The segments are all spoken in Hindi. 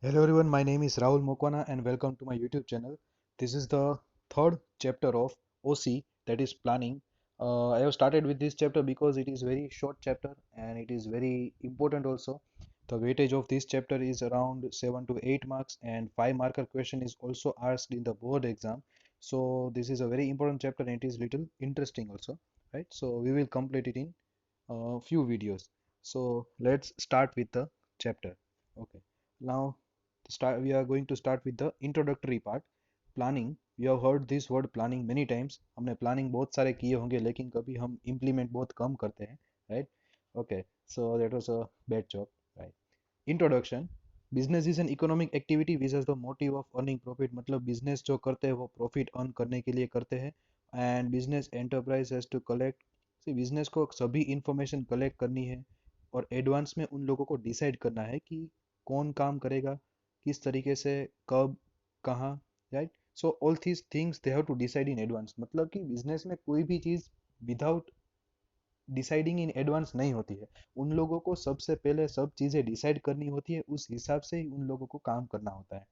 Hello everyone, my name is Rahul Mokwana and welcome to my YouTube channel. This is the third chapter of OC, that is planning. I have started with this chapter because it is very short chapter and it is very important also. The weightage of this chapter is around 7 to 8 marks and 5 marker question is also asked in the board exam. So this is a very important chapter and it is little interesting also, right? So we will complete it in a few videos. So let's start with the chapter. Okay. Now we are going to start with the introductory part. Planning, we have heard this word planning many times. हमने प्लानिंग बहुत सारे किए होंगे लेकिन कभी हम इम्प्लीमेंट बहुत कम करते हैं, right? Okay, so that was a bad job, right? Introduction. Business is an economic activity which has the motive of earning profit. मतलब बिजनेस जो करते हैं वो प्रॉफिट अर्न करने के लिए करते हैं. And business enterprise has to collect, business को सभी इंफॉर्मेशन कलेक्ट करनी है और एडवांस में उन लोगों को डिसाइड करना है कि कौन काम करेगा, किस तरीके से, कब, कहाँ, right? So all these things they have to decide in advance. मतलब कि बिजनेस में कोई भी चीज़ विदाउट डिसाइडिंग इन एडवांस नहीं होती है. उन लोगों को सबसे पहले सब चीज़ें डिसाइड करनी होती है, उस हिसाब से ही उन लोगों को काम करना होता है.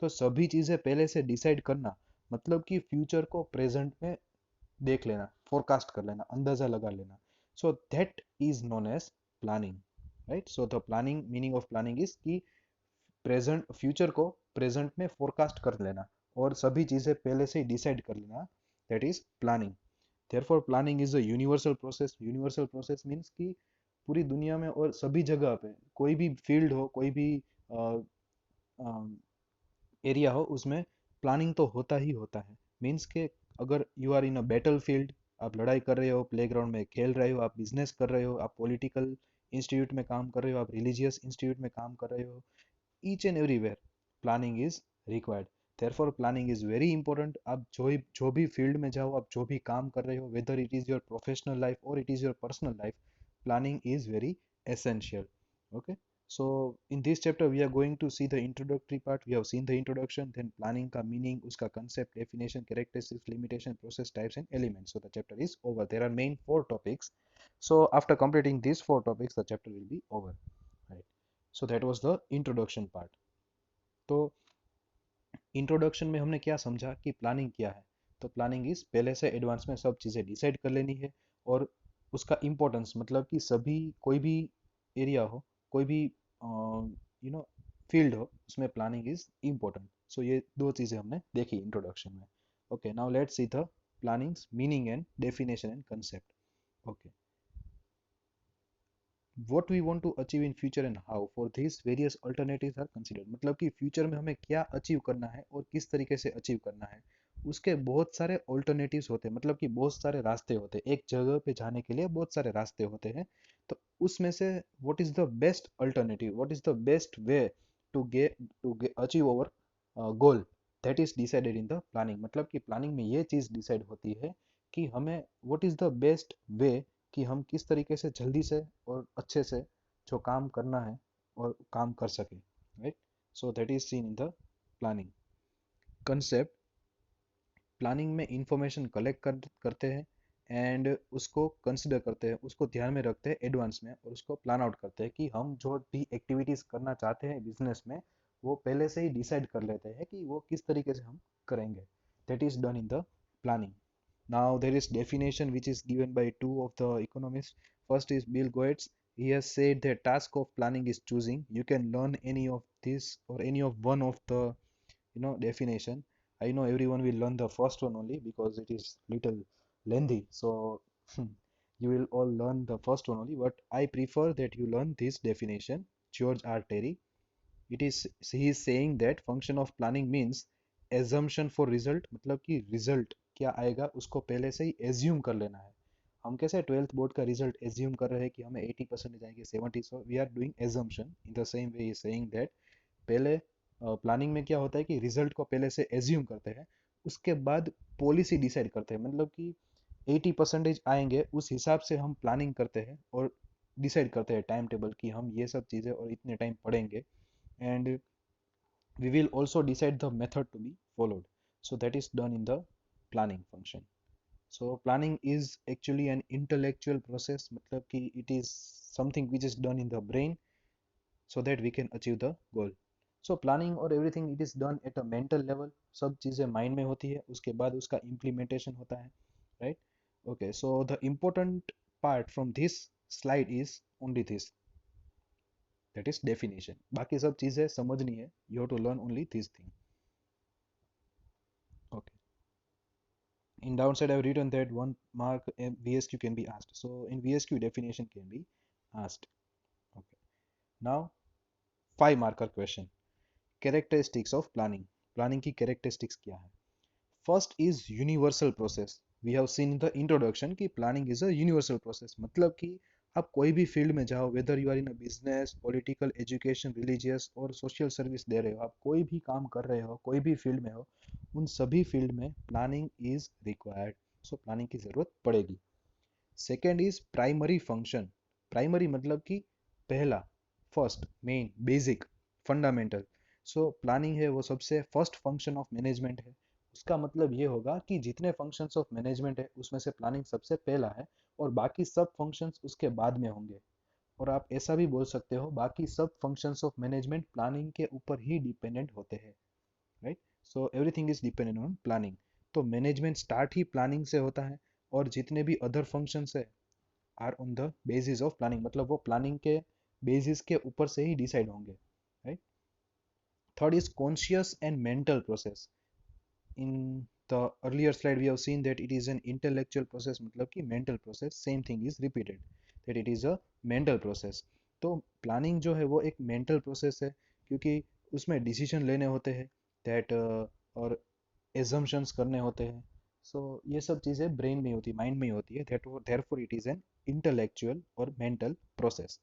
तो सभी चीज़ें पहले से डिसाइड करना मतलब कि फ्यूचर को प्रेजेंट में देख लेना, फोरकास्ट कर लेना, अंदाजा लगा लेना. So that is known as planning, right? So the planning, meaning of planning is कि प्रेजेंट, फ्यूचर को प्रेजेंट में फोरकास्ट कर लेना और सभी चीजें पहले से ही डिसाइड कर लेना. That is planning. Therefore planning is a universal process. Universal process means कि पूरी दुनिया में और सभी जगह पे, कोई भी फील्ड हो, कोई भी एरिया हो, उसमें प्लानिंग तो होता ही होता है. मीन्स के अगर you are in a battle field, आप लड़ाई कर रहे हो, प्लेग्राउंड में खेल रहे हो, आप बिजनेस कर रहे हो, आप पॉलिटिकल इंस्टीट्यूट में काम कर रहे हो, आप रिलीजियस इंस्टीट्यूट में काम कर रहे हो, each and everywhere planning is required. therefore planning is very important. आप जो भी फील्ड में जाओ, आप जो भी काम कर रहे हो, whether it is your professional life or it is your personal life, planning is very essential. Okay, so in this chapter we are going to see the introductory part. We have seen the introduction, then planning का meaning, उसका concept, definition, characteristics, limitation, process types and elements. So the chapter is over. There are main four topics. So after completing these four topics the chapter will be over, right? So that was the introduction part. तो इंट्रोडक्शन में हमने क्या समझा कि प्लानिंग क्या है. तो प्लानिंग इज पहले से एडवांस में सब चीज़ें डिसाइड कर लेनी है और उसका इम्पोर्टेंस मतलब कि सभी, कोई भी एरिया हो, कोई भी फील्ड हो, उसमें प्लानिंग इज इम्पोर्टेंट. सो ये दो चीज़ें हमने देखी इंट्रोडक्शन में. Okay, now let's see the plannings meaning and definition and concept. Okay, what we want to achieve in future and how for these various alternatives are considered. मतलब कि फ्यूचर में हमें क्या अचीव करना है और किस तरीके से अचीव करना है, उसके बहुत सारे ऑल्टरनेटिव्स होते हैं. मतलब कि बहुत सारे रास्ते होते हैं, एक जगह पे जाने के लिए बहुत सारे रास्ते होते हैं. तो उसमें से what is the best alternative, what is the best way to achieve our goal, that is decided in the planning. मतलब कि प्लानिंग में ये चीज़ डिसाइड होती है कि हमें व्हाट इज द बेस्ट वे, कि हम किस तरीके से जल्दी से और अच्छे से जो काम करना है और काम कर सके, right? So that is seen in the planning concept. Planning में इंफॉर्मेशन करते हैं एंड उसको कंसिडर करते हैं, उसको ध्यान में रखते हैं एडवांस में और उसको प्लान आउट करते हैं कि हम जो भी एक्टिविटीज करना चाहते हैं बिजनेस में वो पहले से ही डिसाइड कर लेते हैं कि वो किस तरीके से हम करेंगे. That is done in the planning. Now there is definition which is given by two of the economists. First is Bill Gates. He has said the task of planning is choosing. You can learn any of this or any of one of the definition. I know everyone will learn the first one only because it is little lengthy. So you will all learn the first one only. But I prefer that you learn this definition. George R. Terry. It is he is saying that function of planning means assumption for result. मतलब कि result क्या आएगा उसको पहले से ही assume कर लेना है. हम कैसे 12th बोर्ड का रिजल्ट एज्यूम कर रहे हैं कि हमें 80% आएंगे, 70, so we are doing assumption. In the same way is saying that पहले प्लानिंग में क्या होता है कि रिजल्ट को पहले से एज्यूम करते हैं, उसके बाद पॉलिसी डिसाइड करते हैं. मतलब कि 80% आएंगे उस हिसाब से हम प्लानिंग करते हैं और डिसाइड करते हैं टाइम टेबल कि हम ये सब चीज़ें और इतने टाइम पढ़ेंगे. And we will also decide the method to be followed. So that is done in the planning function. So planning is actually an intellectual process. मतलब कि it is something which is done in the brain so that we can achieve the goal. So planning और everything it is done at a mental level, सब चीज़ें माइंड में होती है, उसके बाद उसका इम्प्लीमेंटेशन होता है, right? Okay, so the important part from this slide is only this, that is definition. बाकी सब चीज़ें समझनी है, you have to learn only this thing. Okay, in downside I've written that one mark VSQ can be asked, so in VSQ definition can be asked. Okay, now 5 marker question, characteristics of planning, planning की characteristics क्या है? First is universal process, we have seen in the introduction कि planning is a universal process, मतलब कि आप कोई भी फील्ड में जाओ, whether you are in a business, political, education, religious और सोशल सर्विस दे रहे हो, आप कोई भी काम कर रहे हो, कोई भी फील्ड में हो, उन सभी फील्ड में planning is required, so planning की जरूरत पड़ेगी। Second is primary function, primary मतलब कि पहला, first, main, basic, fundamental. So planning है वो सबसे फर्स्ट फंक्शन ऑफ मैनेजमेंट है। उसका मतलब ये होगा कि जितने फंक्शंस ऑफ मैनेजमेंट है उसमें से प्लानिंग सबसे पहला है और बाकी सब फंक्शंस उसके बाद में होंगे। और आप ऐसा भी बोल सकते हो बाकी सब फंक्शंस ऑफ मैनेजमेंट प्लानिंग के ऊपर ही डिपेंडेंट होते हैं, right? So everything is dependent on planning. तो मैनेजमेंट स्टार्ट ही प्लानिंग से होता है और जितने भी अदर फंक्शंस है are on the basis of planning, मतलब वो प्लानिंग के बेसिस के ऊपर से ही डिसाइड होंगे, right? Third is conscious and mental process. In the earlier slide we have seen that it is an intellectual process, मतलब कि mental process, same thing is repeated that it is a mental process. तो प्लानिंग जो है वो एक मेंटल प्रोसेस है क्योंकि उसमें डिसीजन लेने होते हैं दैट और एजम्पशंस करने होते हैं। सो ये सब चीज़ें ब्रेन में होती है, माइंड में ही होती है, therefore it is an intellectual और mental process.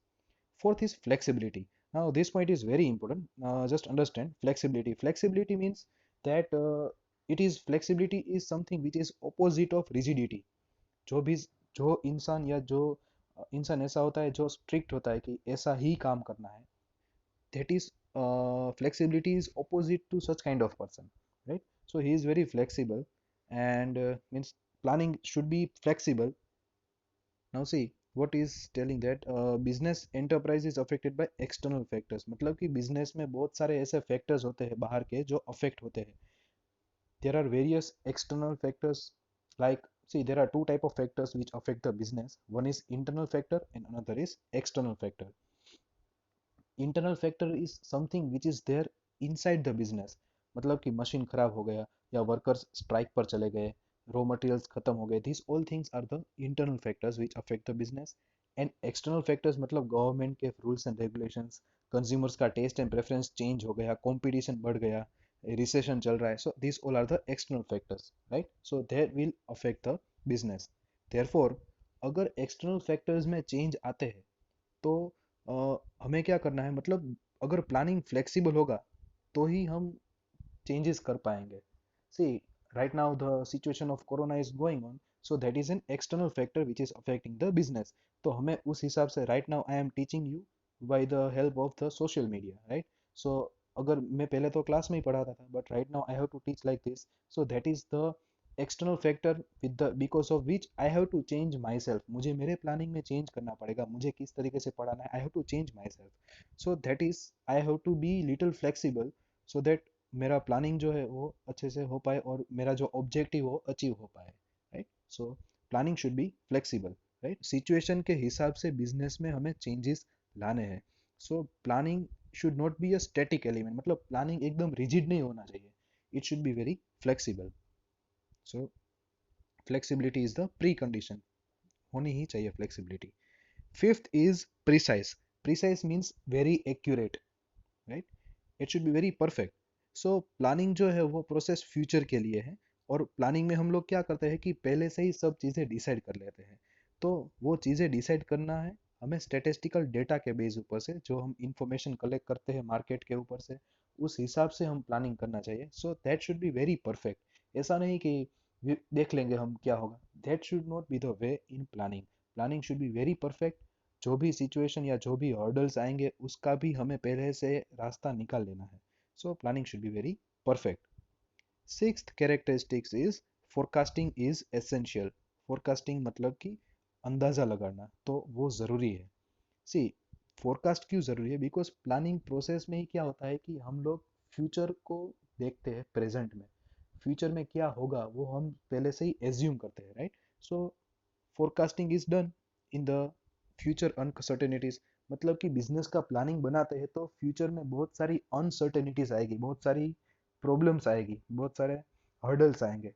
Fourth is flexibility. Now this point is very important. Just understand flexibility. Flexibility means that it is flexibility is something which is opposite of rigidity. जो भी जो इंसान या जो इंसान ऐसा होता है जो स्ट्रिक्ट होता है कि ऐसा ही काम करना है, that is flexibility is opposite to such kind of person, right? So he is very flexible and means planning should be flexible. Now see what is telling that business enterprise is affected by external factors, मतलब कि business में बहुत सारे ऐसे factors होते हैं बाहर के जो affect होते हैं। There are various external factors, like see there are two type of factors which affect the business. One is internal factor and another is external factor. Internal factor is something which is there inside the business, मतलब कि मशीन खराब हो गया या वर्कर्स स्ट्राइक पर चले गए, रॉ मटेरियल्स खत्म हो गए, this all things are the internal factors which affect the business. And external factors मतलब गवर्नमेंट के रूल्स एंड रेगुलेशंस, कंज्यूमर्स का टेस्ट एंड प्रेफरेंस चेंज हो गया, कंपटीशन बढ़ गया, रिसेशन चल रहा है, so this all are the external factors, right? So there will affect the business. Therefore अगर एक्सटर्नल फैक्टर्स में चेंज आते हैं तो हमें क्या करना है, मतलब अगर प्लानिंग फ्लेक्सिबल होगा तो ही हम चेंजेस कर पाएंगे। See right now the situation of corona is going on, so that is an external factor which is affecting the business. तो हमें उस हिसाब से right now I am teaching you by the help of the social media, right? So अगर मैं पहले तो क्लास में ही पढ़ाता था but right now I have to teach like this, so that is the external factor with the because of which I have to change myself, मुझे मेरे प्लानिंग में चेंज करना पड़ेगा, मुझे किस तरीके से पढ़ाना है, I have to change myself. So that is I have to be little flexible so that मेरा प्लानिंग जो है वो अच्छे से हो पाए और मेरा जो ऑब्जेक्टिव हो अचीव हो पाए, right? So planning should be flexible, right? Situation के हिसाब से बिजनेस में हमें चेंजेस लाने हैं। So planning should not be a static element, मतलब प्लानिंग एकदम रिजिड नहीं होना चाहिए, it should be very flexible. So flexibility is the pre condition, होनी ही चाहिए flexibility. Fifth is precise, precise means very accurate, right? It should be very perfect. So planning जो है वो प्रोसेस फ्यूचर के लिए है और प्लानिंग में हम लोग क्या करते हैं कि पहले से ही सब चीज़ें डिसाइड कर लेते हैं। तो वो चीज़ें डिसाइड करना है हमें स्टेटिस्टिकल डेटा के बेस ऊपर से, जो हम इंफॉर्मेशन कलेक्ट करते हैं मार्केट के ऊपर से, उस हिसाब से हम प्लानिंग करना चाहिए। So that should be very perfect. ऐसा नहीं कि देख लेंगे हम क्या होगा, that should not be the way in planning. Planning should be very perfect. जो भी सिचुएशन या जो भी हर्डल्स आएंगे उसका भी हमें पहले से रास्ता निकाल लेना है। So planning should be very perfect. Sixth characteristics is forecasting is essential. Forecasting मतलब कि अंदाजा लगाना, तो वो जरूरी है। सी फोरकास्ट क्यों ज़रूरी है? बिकॉज प्लानिंग प्रोसेस में ही क्या होता है कि हम लोग फ्यूचर को देखते हैं प्रेजेंट में, फ्यूचर में क्या होगा वो हम पहले से ही एज्यूम करते हैं, right? So forecasting is done in the future uncertainties. मतलब कि बिजनेस का प्लानिंग बनाते हैं तो फ्यूचर में बहुत सारी अनसर्टेनिटीज आएगी, बहुत सारी प्रॉब्लम्स आएगी, बहुत सारे हर्डल्स आएंगे,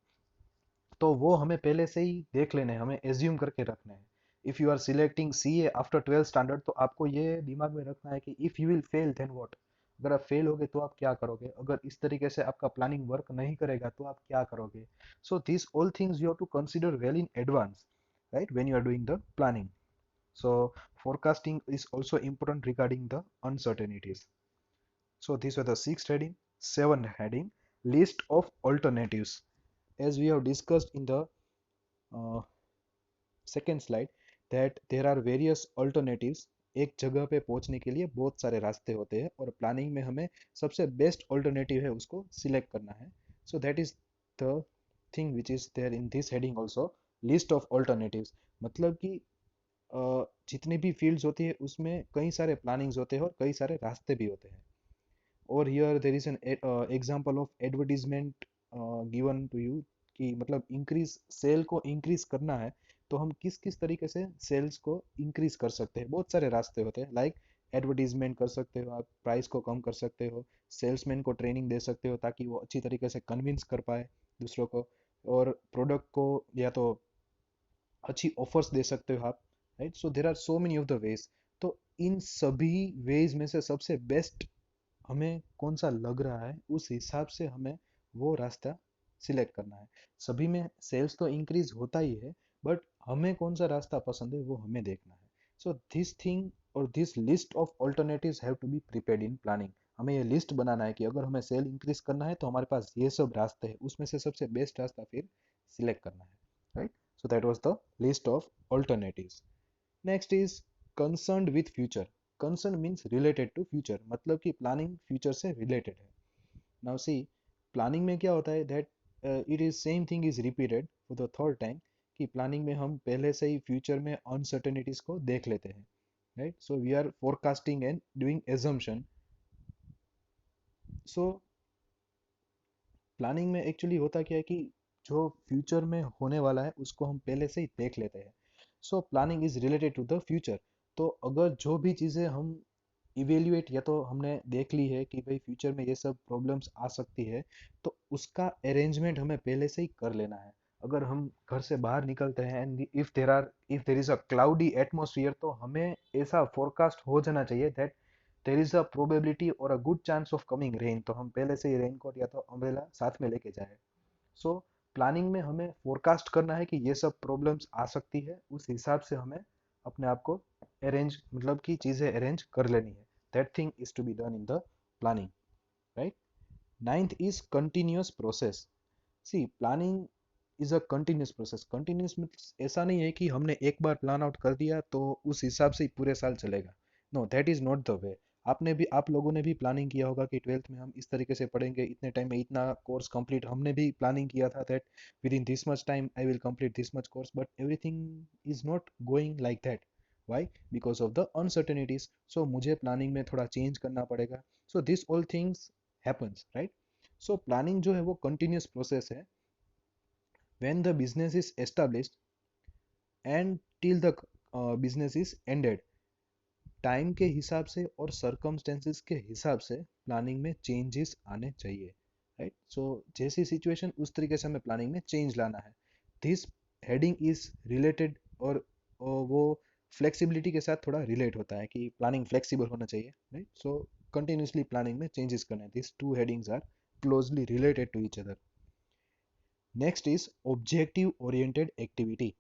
तो वो हमें पहले से ही देख लेने हैं, हमें एज्यूम करके रखने हैं। If you are selecting CA after 12th standard, तो आपको ये दिमाग में रखना है कि if you will fail then what. अगर आप फेल होगे तो आप क्या करोगे, अगर इस तरीके से आपका प्लानिंग वर्क नहीं करेगा तो आप क्या करोगे। So this all things you have to consider well in advance, right, when you are doing the planning. So forecasting is also important regarding the uncertainties. So these were the 6 heading. 7 heading, list of alternatives. As we have discussed in the uh, second slide, that there are various alternatives. एक जगह पे पहुंचने के लिए बहुत सारे रास्ते होते हैं और प्लानिंग में हमें सबसे बेस्ट ऑल्टरनेटिव है उसको सिलेक्ट करना है. So that is the thing which is there in this heading also, list of alternatives. मतलब कि जितनी भी फील्ड्स होती है उसमें कई सारे प्लानिंग्स होते हैं और कई सारे रास्ते भी होते हैं. और here there is an example of advertisement given to you, कि मतलब इंक्रीज सेल को इंक्रीज करना है तो हम किस किस तरीके से सेल्स को इंक्रीज कर सकते हैं. बहुत सारे रास्ते होते हैं, लाइक एडवर्टीजमेंट कर सकते हो आप, प्राइस को कम कर सकते हो, सेल्समैन को ट्रेनिंग दे सकते हो ताकि वो अच्छी तरीके से कन्विंस कर पाए दूसरों को, और प्रोडक्ट को या तो अच्छी ऑफर्स दे सकते हो आप, right? So there are so many of the ways. तो इन सभी वेज में से सबसे बेस्ट हमें कौन सा लग रहा है उस हिसाब से हमें वो रास्ता सिलेक्ट करना है. सभी में सेल्स तो इंक्रीज होता ही है, बट हमें कौन सा रास्ता पसंद है वो हमें देखना है. सो दिस थिंग और this list of alternatives have to be prepared in planning. हमें ये लिस्ट बनाना है कि अगर हमें सेल इंक्रीज करना है तो हमारे पास ये सब रास्ते हैं, उसमें से सबसे बेस्ट रास्ता फिर सिलेक्ट करना है, right? So that was the list of alternatives. Next is concerned with future. Concern means related to future, मतलब कि प्लानिंग फ्यूचर से रिलेटेड है. नाउ सी, प्लानिंग में क्या होता है that it is same thing is repeated for the third time, कि प्लानिंग में हम पहले से ही फ्यूचर में अनसर्टेनिटीज को देख लेते हैं, right? So we are forecasting and doing assumption. So planning में एक्चुअली होता क्या है कि जो फ्यूचर में होने वाला है उसको हम पहले से ही देख लेते हैं. So planning is related to the future. तो अगर जो भी चीज़ें हम इवेल्युएट या तो हमने देख ली है कि भाई फ्यूचर में ये सब प्रॉब्लम्स आ सकती है, तो उसका अरेंजमेंट हमें पहले से ही कर लेना है. अगर हम घर से बाहर निकलते हैं and if there is a cloudy atmosphere, तो हमें ऐसा फोरकास्ट हो जाना चाहिए that there is a probability और a good chance of coming rain, तो हम पहले से ही रेनकोट या तो अम्ब्रेला साथ में लेके जाए. सो प्लानिंग में हमें फोरकास्ट करना है कि ये सब प्रॉब्लम्स आ सकती है, उस हिसाब से हमें अपने आप को अरेंज, मतलब कि चीज़ें अरेंज कर लेनी है. That thing is to be done in the planning, right? Ninth is continuous process. See, planning is a continuous process. Continuous means ऐसा नहीं है कि हमने एक बार प्लान आउट कर दिया तो उस हिसाब से ही पूरे साल चलेगा. No, that is not the way. आपने भी, आप लोगों ने भी प्लानिंग किया होगा कि 12th में हम इस तरीके से पढ़ेंगे, इतने टाइम में इतना कोर्स कंप्लीट. हमने भी प्लानिंग किया था that within this much time I will complete this much course, but everything is not going like that. Why? Because of the uncertainties. So मुझे प्लानिंग में थोड़ा चेंज करना पड़ेगा. So this all things happens, right? So planning जो है वो कंटिन्यूअस प्रोसेस है. when the business is established and till the business is ended, time के हिसाब से और सर्कमस्टेंसेस के हिसाब से प्लानिंग में चेंजेस आने चाहिए, राइट? सो जैसी सिचुएशन उस तरीके से हमें प्लानिंग में चेंज लाना है. दिस हेडिंग इज रिलेटेड, और वो फ्लेक्सिबिलिटी के साथ थोड़ा रिलेट होता है कि प्लानिंग फ्लेक्सिबल होना चाहिए, राइट? सो कंटिन्यूसली प्लानिंग में चेंजेस करना है. This two headings are closely related to each other. Next is objective oriented activity.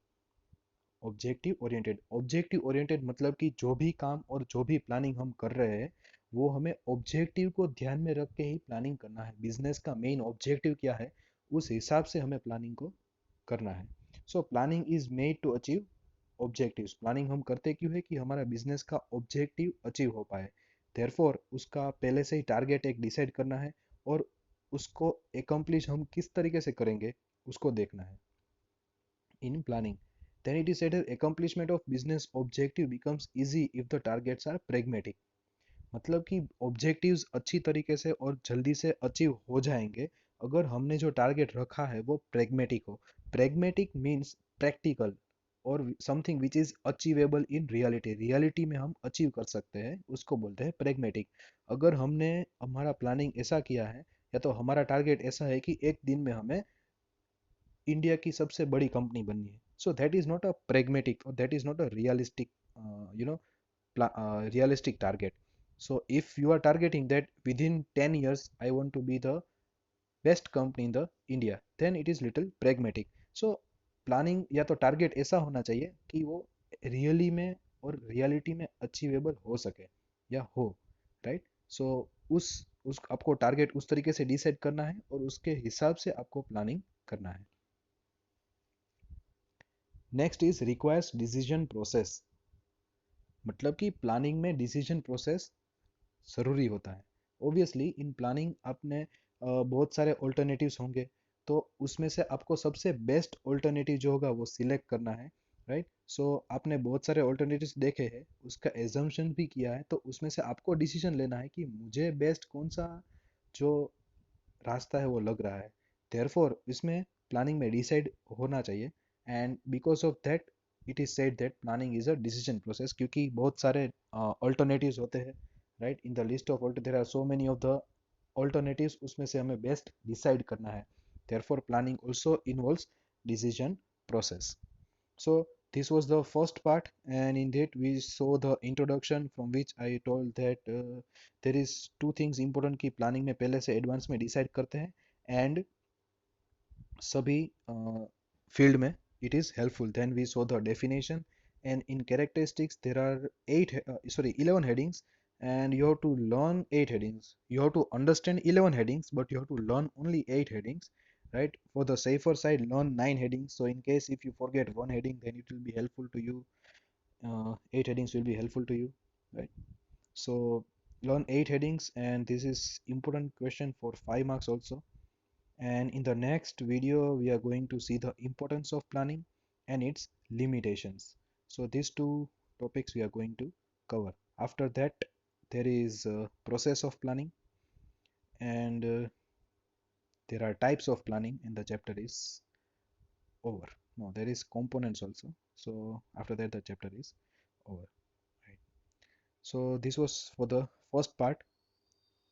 Objective oriented मतलब कि जो भी काम और जो भी प्लानिंग हम कर रहे हैं वो हमें ऑब्जेक्टिव को ध्यान में रख के ही प्लानिंग करना है. बिजनेस का मेन ऑब्जेक्टिव क्या है उस हिसाब से हमें प्लानिंग को करना है. So planning is made to achieve objectives. Planning हम करते क्यों है कि हमारा बिजनेस का ऑब्जेक्टिव अचीव हो पाए. देयरफॉर उसका पहले से ही टारगेट एक डिसाइड करना है और उसको एकम्प्लिश हम किस तरीके से करेंगे उसको देखना है in planning. Then it is said that accomplishment of business objective becomes easy if the targets are pragmatic. मतलब कि ऑब्जेक्टिव्स अच्छी तरीके से और जल्दी से अचीव हो जाएंगे अगर हमने जो टारगेट रखा है वो प्रेगमेटिक हो. प्रेगमेटिक मीन्स प्रैक्टिकल और something which is achievable in reality. Reality में हम अचीव कर सकते हैं उसको बोलते हैं प्रेगमेटिक. अगर हमने हमारा प्लानिंग ऐसा किया है या तो हमारा टारगेट ऐसा है कि एक दिन में हमें इंडिया की सबसे बड़ी कंपनी बननी है, so that is not a pragmatic और that is not a realistic you know realistic target. So if you are targeting that within 10 years I want to be the best company in the India, then it is little pragmatic. So planning या तो टारगेट ऐसा होना चाहिए कि वो रियली में और रियलिटी में अचीवेबल हो सके या हो, राइट. सो उस आपको टारगेट उस तरीके से डिसाइड करना है और उसके हिसाब से आपको प्लानिंग करना है. Next is requires decision process. मतलब कि प्लानिंग में डिसीजन प्रोसेस ज़रूरी होता है. ऑब्वियसली इन प्लानिंग आपने बहुत सारे ऑल्टरनेटिव्स होंगे, तो उसमें से आपको सबसे बेस्ट ऑल्टरनेटिव जो होगा वो सिलेक्ट करना है, राइट. सो आपने बहुत सारे ऑल्टरनेटिव्स देखे हैं, उसका एजम्पशन भी किया है, तो उसमें से आपको डिसीजन लेना है कि मुझे बेस्ट कौन सा जो रास्ता है वो लग रहा है. देयरफॉर इसमें प्लानिंग में डिसाइड होना चाहिए. And because of that it is said that planning is a decision process, क्योंकि बहुत सारे ऑल्टरनेटिव्स होते हैं, right. In the list of there are so many of the alternatives, उसमें से हमें बेस्ट डिसाइड करना है. Therefore planning also involves decision process. So this was the first part, and in that we saw the introduction from which I told that there is two things important कि planning में पहले से advance में decide करते हैं and सभी field में it is helpful. Then we saw the definition, and in characteristics there are 11 headings, and you have to learn 8 headings. You have to understand 11 headings, but you have to learn only 8 headings, right? For the safer side, learn 9 headings. So in case if you forget one heading, then it will be helpful to you. 8 headings will be helpful to you, right? So learn 8 headings, and this is important question for 5 marks also. And in the next video we are going to see the importance of planning and its limitations. So these two topics we are going to cover. After that there is a process of planning, and there are types of planning, and the chapter is over. No, there is components also. So after that the chapter is over, right? So this was for the first part.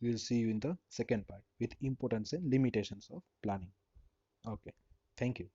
We will see you in the second part with importance and limitations of planning. Okay, thank you.